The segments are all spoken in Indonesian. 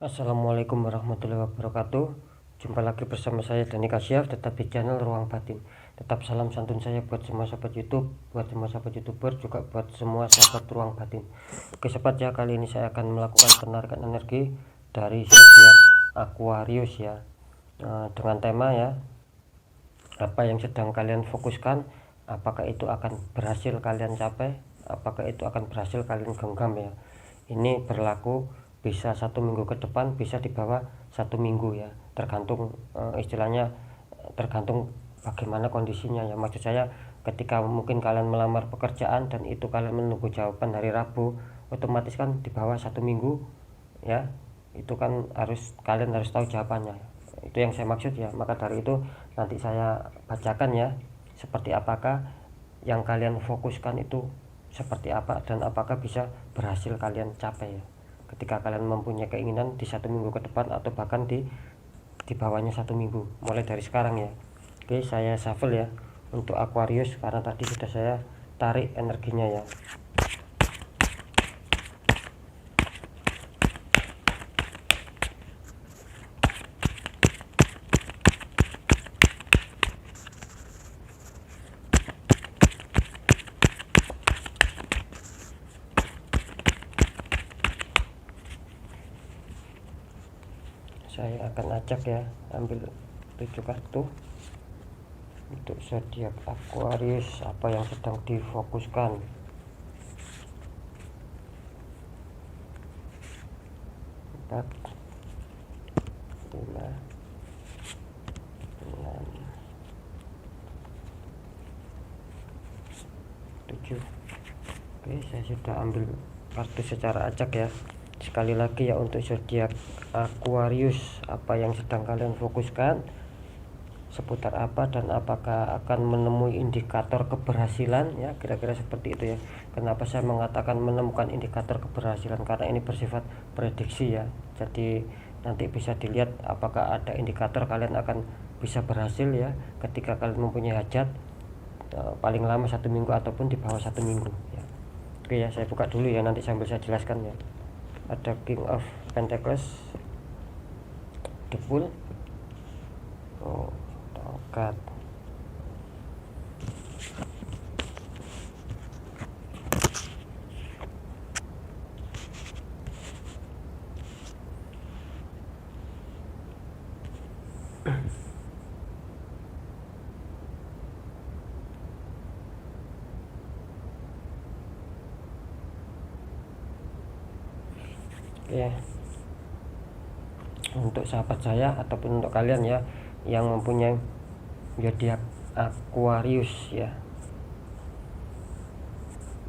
Assalamualaikum warahmatullahi wabarakatuh. Jumpa lagi bersama saya Dani Kasyaf, tetap di channel Ruang Batin. Tetap salam santun saya buat semua sahabat YouTube, buat semua sahabat YouTuber, juga buat semua sahabat Ruang Batin. Oke sobat ya, kali ini saya akan melakukan penarikan energi dari zodiak Aquarius ya, dengan tema ya, apa yang sedang kalian fokuskan, apakah itu akan berhasil kalian capai, apakah itu akan berhasil kalian genggam ya. Ini berlaku bisa 1 minggu ke depan, bisa di bawah 1 minggu ya, tergantung istilahnya tergantung bagaimana kondisinya ya. Maksud saya ketika mungkin kalian melamar pekerjaan dan itu kalian menunggu jawaban hari Rabu, otomatis kan di bawah 1 minggu ya, itu kan kalian harus tahu jawabannya. Itu yang saya maksud ya. Maka dari itu nanti saya bacakan ya, seperti apakah yang kalian fokuskan itu seperti apa dan apakah bisa berhasil kalian capai ya, ketika kalian mempunyai keinginan di 1 minggu ke depan atau bahkan di bawahnya 1 minggu mulai dari sekarang ya. Oke, saya shuffle ya untuk Aquarius karena tadi sudah saya tarik energinya ya. Saya akan acak ya, ambil 7 kartu untuk zodiak Aquarius, apa yang sedang difokuskan. 4, 5, 6, 7. Oke, saya sudah ambil kartu secara acak ya. Sekali lagi ya, untuk zodiak Aquarius, apa yang sedang kalian fokuskan, seputar apa dan apakah akan menemui indikator keberhasilan ya, kira-kira seperti itu ya. Kenapa saya mengatakan menemukan indikator keberhasilan, karena ini bersifat prediksi ya. Jadi nanti bisa dilihat apakah ada indikator kalian akan bisa berhasil ya ketika kalian mempunyai hajat paling lama 1 minggu ataupun di bawah 1 minggu ya. Oke ya, saya buka dulu ya, nanti sambil saya jelaskan ya. Ada King of Pentacles, The Fool, tongkat, ya. Untuk sahabat saya ataupun untuk kalian ya yang mempunyai zodiak Aquarius ya,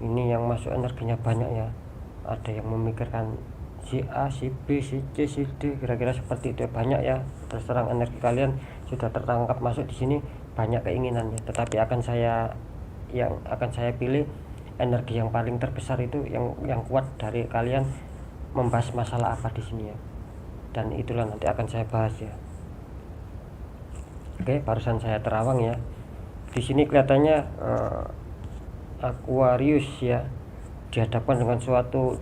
ini yang masuk energinya banyak ya. Ada yang memikirkan si A, si B, si C, si D, kira-kira seperti itu ya. Banyak ya, terserang energi kalian sudah tertangkap masuk di sini, banyak keinginannya. Tetapi akan saya pilih energi yang paling terbesar itu yang kuat dari kalian membahas masalah apa di sini ya, dan itulah nanti akan saya bahas ya. Oke, barusan saya terawang ya. Di sini kelihatannya Aquarius ya dihadapkan dengan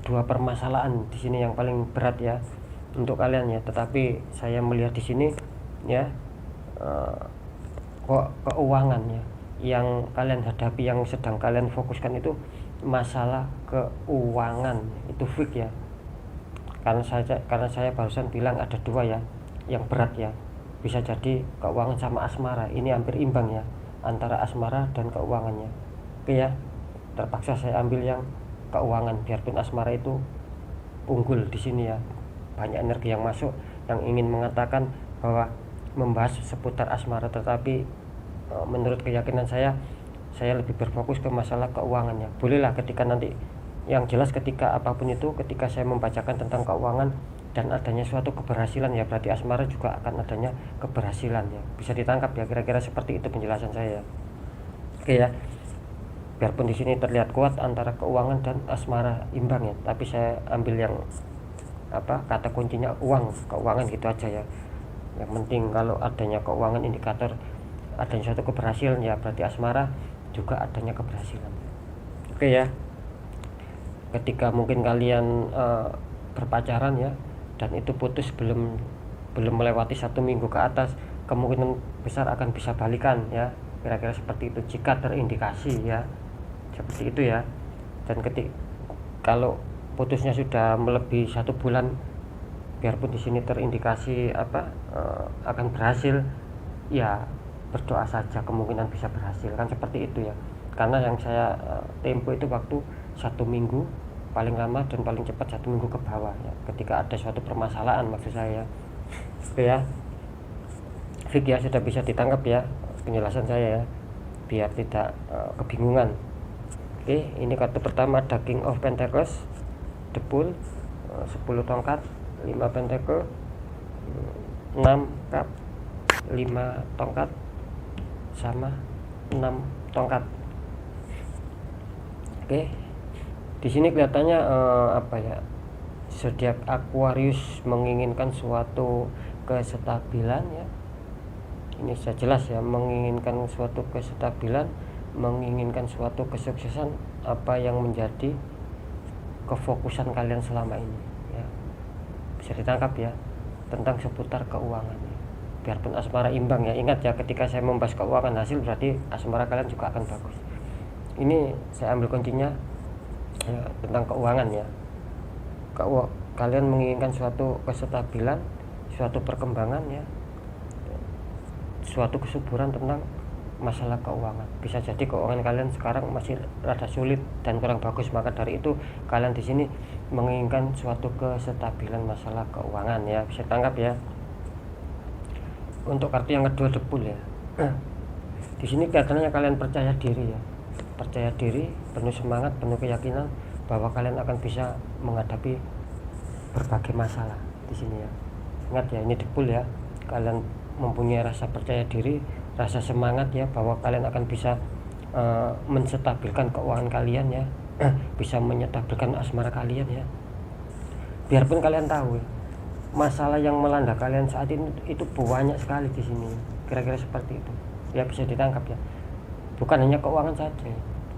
dua permasalahan di sini yang paling berat ya untuk kalian ya. Tetapi saya melihat di sini ya, kok keuangan ya yang kalian hadapi, yang sedang kalian fokuskan itu masalah keuangan, itu fix ya. Karena saya barusan bilang ada dua ya yang berat ya, bisa jadi keuangan sama asmara, ini hampir imbang ya antara asmara dan keuangannya. Oke ya, terpaksa saya ambil yang keuangan biarpun asmara itu unggul di sini ya. Banyak energi yang masuk yang ingin mengatakan bahwa membahas seputar asmara, tetapi menurut keyakinan saya lebih berfokus ke masalah keuangannya. Bolehlah ketika nanti, yang jelas ketika apapun itu, ketika saya membacakan tentang keuangan dan adanya suatu keberhasilan ya, berarti asmara juga akan adanya keberhasilan ya. Bisa ditangkap ya, kira-kira seperti itu penjelasan saya. Oke ya, biarpun di sini terlihat kuat antara keuangan dan asmara imbang ya, tapi saya ambil yang kata kuncinya keuangan gitu aja ya. Yang penting kalau adanya keuangan indikator adanya suatu keberhasilan ya, berarti asmara juga adanya keberhasilan. Oke ya, ketika mungkin kalian berpacaran ya, dan itu putus belum melewati 1 minggu ke atas, kemungkinan besar akan bisa balikan ya, kira-kira seperti itu jika terindikasi ya, seperti itu ya. Dan kalau putusnya sudah melebihi 1 bulan, biarpun di sini terindikasi akan berhasil, ya berdoa saja, kemungkinan bisa berhasil kan, seperti itu ya. Karena yang saya tempo itu waktu 1 minggu paling lama dan paling cepat 1 minggu ke bawah ya, ketika ada suatu permasalahan maksud saya. Oke ya, Fik ya, sudah bisa ditangkap ya penjelasan saya ya, biar tidak kebingungan. Oke, ini kartu pertama ada King of Pentacles, The Fool, 10 tongkat, 5 pentacle, 6 cup, 5 tongkat, sama 6 tongkat. Oke, di sini kelihatannya zodiak Aquarius menginginkan suatu kestabilan ya. Ini sudah jelas ya, menginginkan suatu kestabilan, menginginkan suatu kesuksesan, apa yang menjadi kefokusan kalian selama ini ya. Bisa ditangkap ya, tentang seputar keuangan ya. Biarpun asmara imbang ya, ingat ya, ketika saya membahas keuangan hasil berarti asmara kalian juga akan bagus. Ini saya ambil kuncinya ya, tentang keuangan ya. Kalian menginginkan suatu kestabilan, suatu perkembangan ya, suatu kesuburan tentang masalah keuangan. Bisa jadi keuangan kalian sekarang masih rada sulit dan kurang bagus, maka dari itu kalian di sini menginginkan suatu kestabilan masalah keuangan ya. Bisa tangkap ya. Untuk kartu yang kedua, The Fool ya. Di sini kelihatannya kalian percaya diri ya, percaya diri, penuh semangat, penuh keyakinan bahwa kalian akan bisa menghadapi berbagai masalah di sini ya. Ingat ya, ini The Fool ya. Kalian mempunyai rasa percaya diri, rasa semangat ya, bahwa kalian akan bisa menstabilkan keuangan kalian ya, bisa menstabilkan asmara kalian ya. Biarpun kalian tahu ya, masalah yang melanda kalian saat ini itu banyak sekali di sini, kira-kira seperti itu ya. Bisa ditangkap ya, bukan hanya keuangan saja,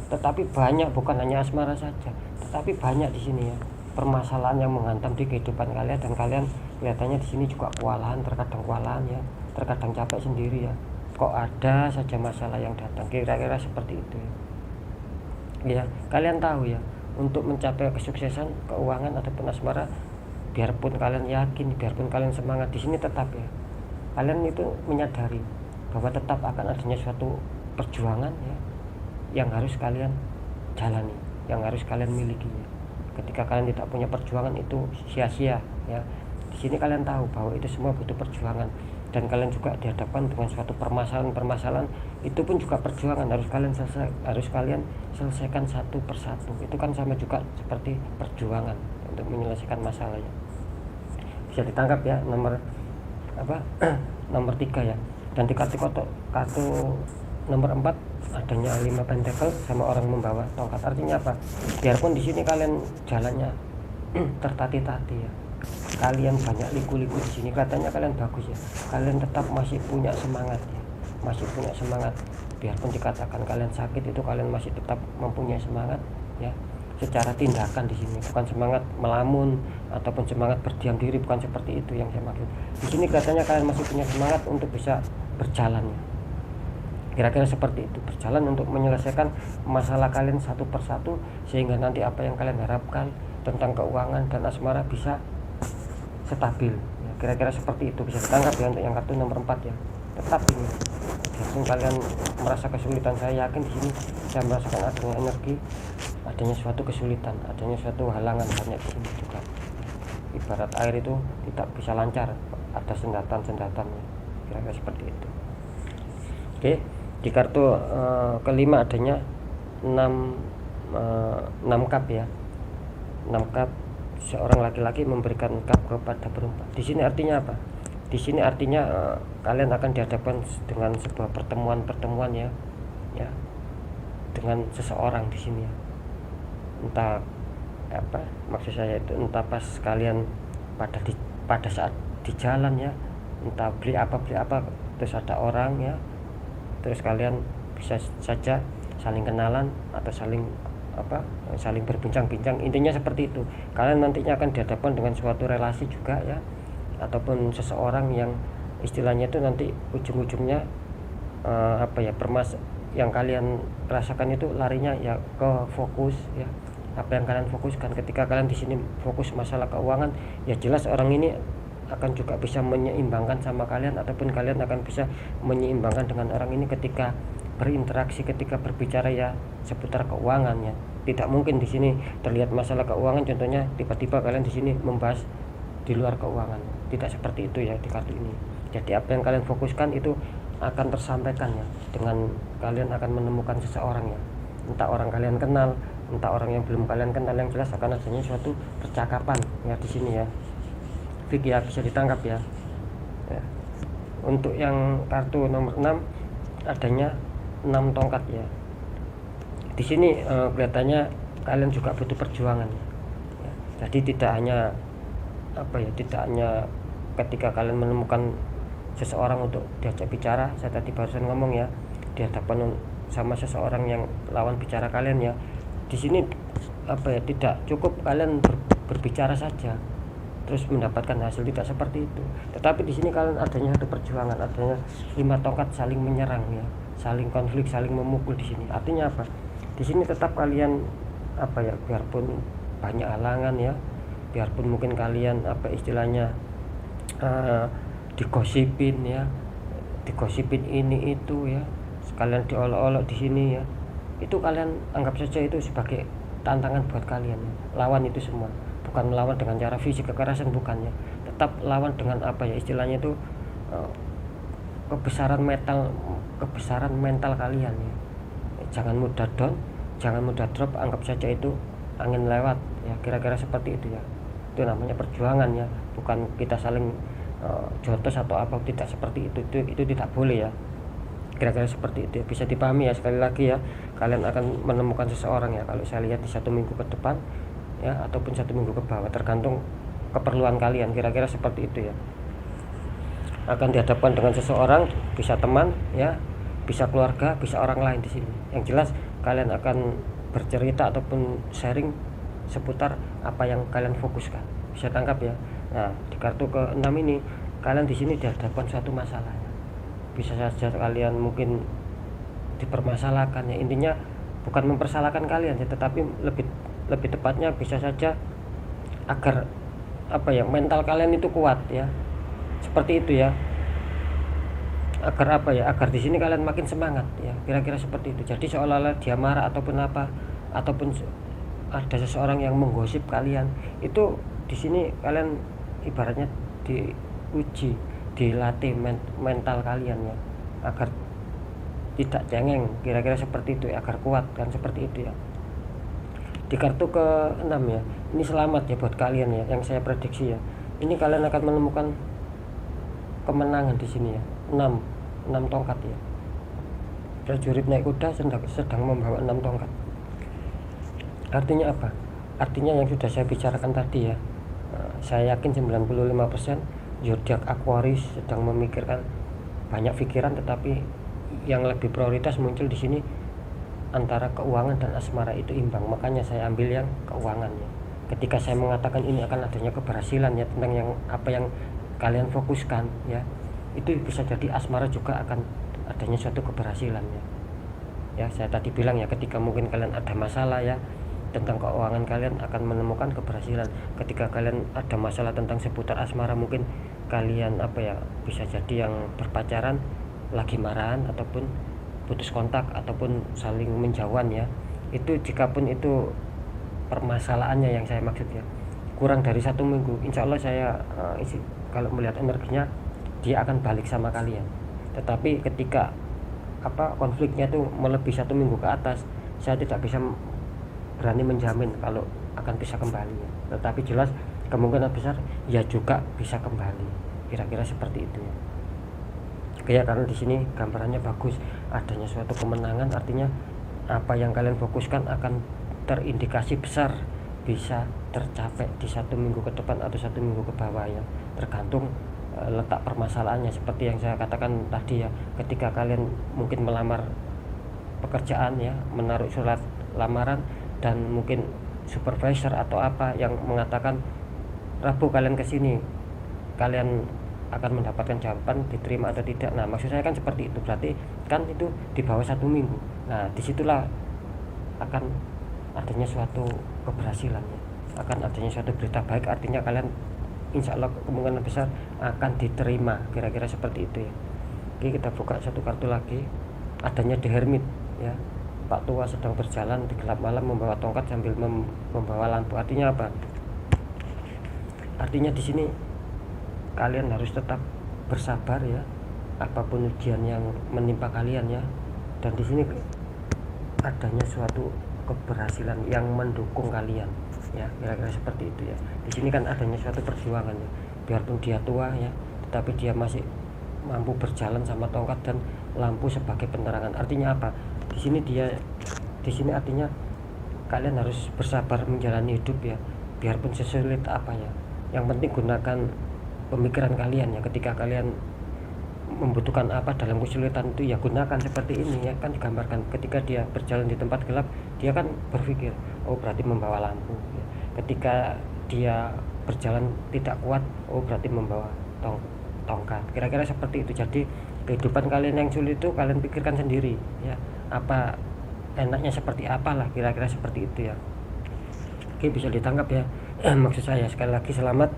tetapi banyak, bukan hanya asmara saja, tetapi banyak di sini ya permasalahan yang menghantam di kehidupan kalian, dan kalian kelihatannya di sini juga kewalahan, terkadang kewalahan ya, terkadang capek sendiri ya, kok ada saja masalah yang datang, kira-kira seperti itu ya. Kalian tahu ya, untuk mencapai kesuksesan keuangan ataupun asmara, biarpun kalian yakin, biarpun kalian semangat, di sini tetap ya kalian itu menyadari bahwa tetap akan adanya suatu perjuangan ya, yang harus kalian jalani, yang harus kalian miliki ya. Ketika kalian tidak punya perjuangan itu sia-sia ya. Di sini kalian tahu bahwa itu semua butuh perjuangan, dan kalian juga dihadapkan dengan suatu permasalahan itu pun juga perjuangan, harus kalian selesaikan satu persatu. Itu kan sama juga seperti perjuangan untuk menyelesaikan masalahnya. Bisa ditangkap ya, nomor nomor 3 ya. Dan di kartu nomor 4 adanya 5 pentacle sama orang membawa tongkat. Artinya apa? Biarpun di sini kalian jalannya tertati-tati ya, kalian banyak liku-liku di sini, katanya kalian bagus ya, kalian tetap masih punya semangat ya, masih punya semangat. Biarpun dikatakan kalian sakit, itu kalian masih tetap mempunyai semangat ya, secara tindakan di sini, bukan semangat melamun ataupun semangat berdiam diri, bukan seperti itu yang saya maksud. Di sini katanya kalian masih punya semangat untuk bisa berjalan ya. Kira-kira seperti itu, berjalan untuk menyelesaikan masalah kalian satu persatu, sehingga nanti apa yang kalian harapkan tentang keuangan dan asmara bisa stabil ya. Kira-kira seperti itu. Bisa ditangkap ya untuk yang kartu nomor 4 ya. Tetap ini, biarpun kalian merasa kesulitan, saya yakin di sini saya merasakan adanya energi, adanya suatu kesulitan, adanya suatu halangan banyak di sini juga. Ibarat air itu tidak bisa lancar, ada sendatan-sendatannya, kira-kira seperti itu. Oke, di kartu kelima adanya 6 cup ya. 6 cup, seorang laki-laki memberikan cup kepada perempuan. Di sini artinya apa? Di sini artinya kalian akan dihadapkan dengan sebuah pertemuan ya, dengan seseorang di sini ya. Entah apa maksud saya itu, entah pas kalian pada saat di jalan ya, entah beli apa terus ada orang ya, terus kalian bisa saja saling kenalan atau saling saling berbincang-bincang, intinya seperti itu. Kalian nantinya akan dihadapkan dengan suatu relasi juga ya, ataupun seseorang yang istilahnya itu nanti ujung-ujungnya yang kalian rasakan itu larinya ya ke fokus ya, apa yang kalian fokuskan. Ketika kalian di sini fokus masalah keuangan, ya jelas orang ini akan juga bisa menyeimbangkan sama kalian, ataupun kalian akan bisa menyeimbangkan dengan orang ini ketika berinteraksi, ketika berbicara ya seputar keuangan ya. Tidak mungkin di sini terlihat masalah keuangan, contohnya tiba-tiba kalian di sini membahas di luar keuangan. Tidak seperti itu ya di kartu ini. Jadi apa yang kalian fokuskan itu akan tersampaikan ya, dengan kalian akan menemukan seseorang ya, entah orang kalian kenal, entah orang yang belum kalian kenal, yang jelas akan adanya suatu percakapan ya di sini ya. Fik ya, bisa ditangkap ya. Untuk yang kartu nomor 6 adanya 6 tongkat ya. Di sini kelihatannya kalian juga butuh perjuangan ya. Jadi tidak hanya tidak hanya ketika kalian menemukan seseorang untuk diajak bicara, saya tadi barusan ngomong ya, di hadapan sama seseorang yang lawan bicara kalian ya. Di sini tidak cukup kalian berbicara saja terus mendapatkan hasil, tidak seperti itu. Tetapi di sini kalian adanya satu perjuangan, adanya 5 tongkat saling menyerang ya, saling konflik, saling memukul di sini. Artinya apa? Di sini tetap kalian biarpun banyak halangan ya, biarpun mungkin kalian istilahnya digosipin ya, digosipin ini itu ya, sekalian diolok-olok di sini ya. Itu kalian anggap saja itu sebagai tantangan buat kalian ya. Lawan itu semua. Bukan melawan dengan cara fisik kekerasan, bukannya, tetap lawan dengan istilahnya itu kebesaran mental kalian ya. Jangan mudah down, jangan mudah drop, anggap saja itu angin lewat ya, kira-kira seperti itu ya. Itu namanya perjuangan ya, bukan kita saling jotos atau apa, tidak seperti itu tidak boleh ya, kira-kira seperti itu ya. Bisa dipahami ya, sekali lagi ya, kalian akan menemukan seseorang ya, kalau saya lihat di 1 minggu ke depan ya, ataupun 1 minggu ke bawah, tergantung keperluan kalian, kira-kira seperti itu ya. Akan dihadapkan dengan seseorang, bisa teman ya, bisa keluarga, bisa orang lain di sini. Yang jelas kalian akan bercerita ataupun sharing seputar apa yang kalian fokuskan. Bisa tangkap ya. Nah, di kartu ke-6 ini kalian di sini dihadapkan suatu masalah ya. Bisa saja kalian mungkin dipermasalahkan ya, intinya bukan mempersalahkan kalian ya, tetapi lebih tepatnya bisa saja agar mental kalian itu kuat ya, seperti itu ya, agar agar di sini kalian makin semangat ya, kira-kira seperti itu. Jadi seolah-olah dia marah ataupun ataupun ada seseorang yang menggosip kalian, itu di sini kalian ibaratnya diuji, dilatih mental kalian ya, agar tidak cengeng, kira-kira seperti itu ya, agar kuat kan, seperti itu ya. Di kartu ke-6 ya, ini selamat ya buat kalian ya, yang saya prediksi ya. Ini kalian akan menemukan kemenangan di sini ya. 6 tongkat ya. Prajurit naik kuda sedang membawa 6 tongkat. Artinya apa? Artinya yang sudah saya bicarakan tadi ya. Saya yakin 95% zodiak Aquarius sedang memikirkan banyak pikiran, tetapi yang lebih prioritas muncul di sini antara keuangan dan asmara itu imbang. Makanya saya ambil yang keuangannya. Ketika saya mengatakan ini akan adanya keberhasilan ya, tentang yang yang kalian fokuskan ya, itu bisa jadi asmara juga akan adanya suatu keberhasilan ya. Ya, saya tadi bilang ya, ketika mungkin kalian ada masalah ya tentang keuangan, kalian akan menemukan keberhasilan. Ketika kalian ada masalah tentang seputar asmara, mungkin kalian bisa jadi yang berpacaran lagi marahan ataupun putus kontak ataupun saling menjauhan ya. Itu jikapun itu permasalahannya yang saya maksud ya, kurang dari 1 minggu, insya Allah saya kalau melihat energinya dia akan balik sama kalian. Tetapi ketika konfliknya itu melebihi 1 minggu ke atas, saya tidak bisa berani menjamin kalau akan bisa kembali ya. Tetapi jelas kemungkinan besar ya juga bisa kembali, kira-kira seperti itu ya. Ya, karena di sini gambarannya bagus, adanya suatu kemenangan, artinya apa yang kalian fokuskan akan terindikasi besar bisa tercapai di 1 minggu ke depan atau 1 minggu ke bawah ya, tergantung letak permasalahannya. Seperti yang saya katakan tadi ya, ketika kalian mungkin melamar pekerjaan ya, menaruh surat lamaran, dan mungkin supervisor atau apa yang mengatakan Rabu kalian kesini, kalian akan mendapatkan jawaban diterima atau tidak. Nah maksud saya kan seperti itu, berarti kan itu di bawah 1 minggu. Nah disitulah akan adanya suatu keberhasilan ya, akan adanya suatu berita baik, artinya kalian insya Allah kemungkinan besar akan diterima, kira-kira seperti itu ya. Oke, kita buka satu kartu lagi, adanya The Hermit ya. Pak tua sedang berjalan di gelap malam membawa tongkat sambil membawa lampu. Artinya apa? Artinya di sini kalian harus tetap bersabar ya, apapun ujian yang menimpa kalian ya. Dan di sini adanya suatu keberhasilan yang mendukung kalian ya, kira-kira seperti itu ya. Di sini kan adanya suatu perjuangan ya, biarpun dia tua ya, tetapi dia masih mampu berjalan sama tongkat dan lampu sebagai penerangan. Artinya apa? Di sini artinya kalian harus bersabar menjalani hidup ya, biarpun sesulit apa ya. Yang penting gunakan pemikiran kalian ya, ketika kalian membutuhkan apa dalam kesulitan itu ya gunakan seperti ini ya. Kan digambarkan ketika dia berjalan di tempat gelap, dia kan berpikir oh berarti membawa lampu ya. Ketika dia berjalan tidak kuat, oh berarti membawa tongkat, kira-kira seperti itu. Jadi kehidupan kalian yang sulit itu kalian pikirkan sendiri ya, apa enaknya seperti apalah, kira-kira seperti itu ya. Oke, bisa ditangkap ya. Maksud saya sekali lagi, selamat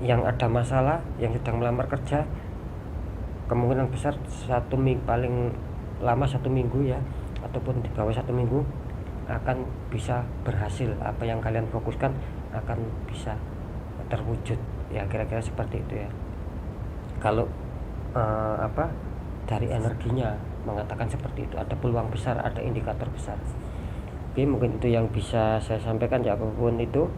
yang ada masalah, yang sedang melamar kerja, kemungkinan besar 1 minggu, paling lama 1 minggu ya, ataupun di bawah 1 minggu akan bisa berhasil. Apa yang kalian fokuskan akan bisa terwujud ya, kira-kira seperti itu ya. Kalau dari energinya mengatakan seperti itu, ada peluang besar, ada indikator besar. Oke, mungkin itu yang bisa saya sampaikan ya. Apapun itu,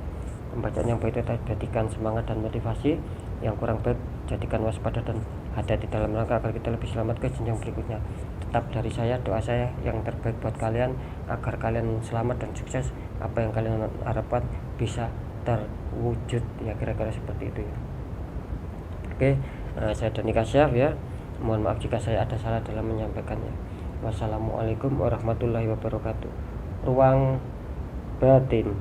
pembacaan yang baik itu jadikan semangat dan motivasi, yang kurang baik jadikan waspada dan hati-hati dalam rangka agar kita lebih selamat ke jenjang berikutnya. Tetap dari saya, doa saya yang terbaik buat kalian agar kalian selamat dan sukses. Apa yang kalian harapkan bisa terwujud ya, kira-kira seperti itu ya. Oke, saya Dani Kasyaf ya. Mohon maaf jika saya ada salah dalam menyampaikannya. Wassalamualaikum warahmatullahi wabarakatuh. Ruang batin.